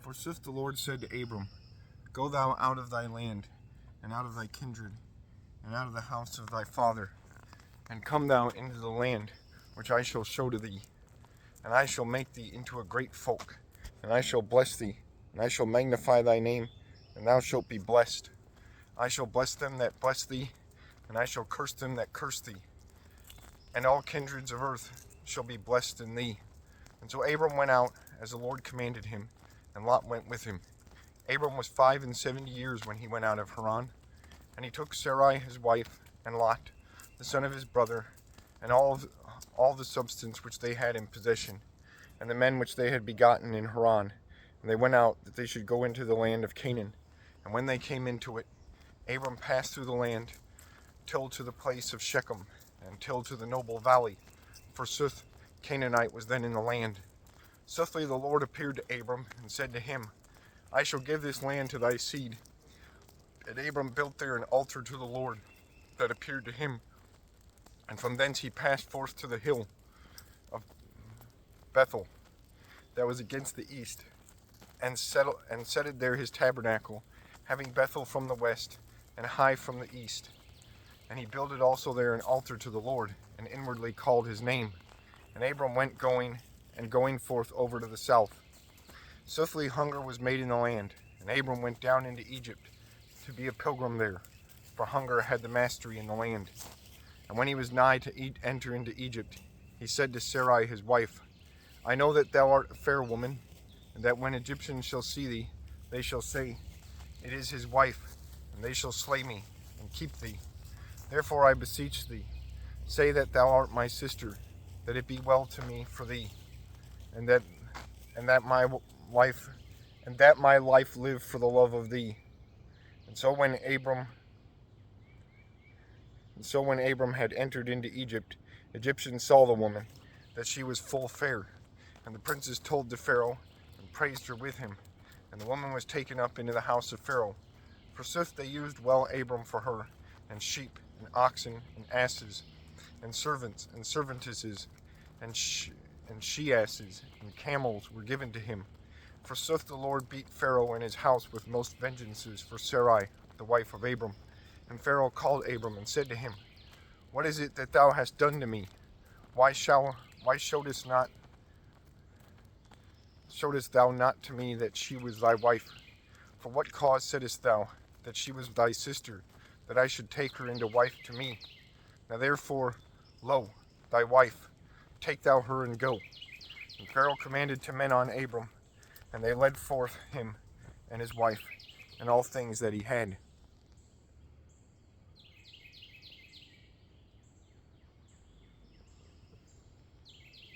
Forsooth the Lord said to Abram, Go thou out of thy land, and out of thy kindred, and out of the house of thy father, and come thou into the land which I shall show to thee. And I shall make thee into a great folk, and I shall bless thee, and I shall magnify thy name, and thou shalt be blessed. I shall bless them that bless thee, and I shall curse them that curse thee. And all kindreds of earth shall be blessed in thee. And so Abram went out, as the Lord commanded him, and Lot went with him. Abram was 75 years when he went out of Haran. And he took Sarai his wife, and Lot, the son of his brother, and all the substance which they had in possession, and the men which they had begotten in Haran. And they went out, that they should go into the land of Canaan. And when they came into it, Abram passed through the land, till to the place of Shechem, and till to the noble valley. Forsooth, Canaanite was then in the land. Suddenly the Lord appeared to Abram, and said to him, I shall give this land to thy seed. And Abram built there an altar to the Lord, that appeared to him. And from thence he passed forth to the hill of Bethel, that was against the east, and set there his tabernacle, having Bethel from the west, and Hai from the east. And he builded also there an altar to the Lord, and inwardly called his name. And Abram went going forth over to the south. Swiftly hunger was made in the land, and Abram went down into Egypt to be a pilgrim there, for hunger had the mastery in the land. And when he was nigh to enter into Egypt, he said to Sarai his wife, I know that thou art a fair woman, and that when Egyptians shall see thee, they shall say, It is his wife, and they shall slay me, and keep thee. Therefore I beseech thee, say that thou art my sister, that it be well to me for thee, and that my life live for the love of thee. And so when Abram had entered into Egypt, Egyptians saw the woman, that she was full fair. And the princes told to Pharaoh, and praised her with him. And the woman was taken up into the house of Pharaoh. Forsooth they used well Abram for her, and sheep, and oxen, and asses, and servants, and servantesses, and she-asses, and camels were given to him. Forsooth the Lord beat Pharaoh and his house with most vengeances for Sarai, the wife of Abram. And Pharaoh called Abram and said to him, What is it that thou hast done to me? Why showedest thou not to me that she was thy wife? For what cause saidst thou that she was thy sister, that I should take her into wife to me? Now therefore, lo, thy wife, take thou her and go. And Pharaoh commanded to men on Abram, and they led forth him and his wife, and all things that he had.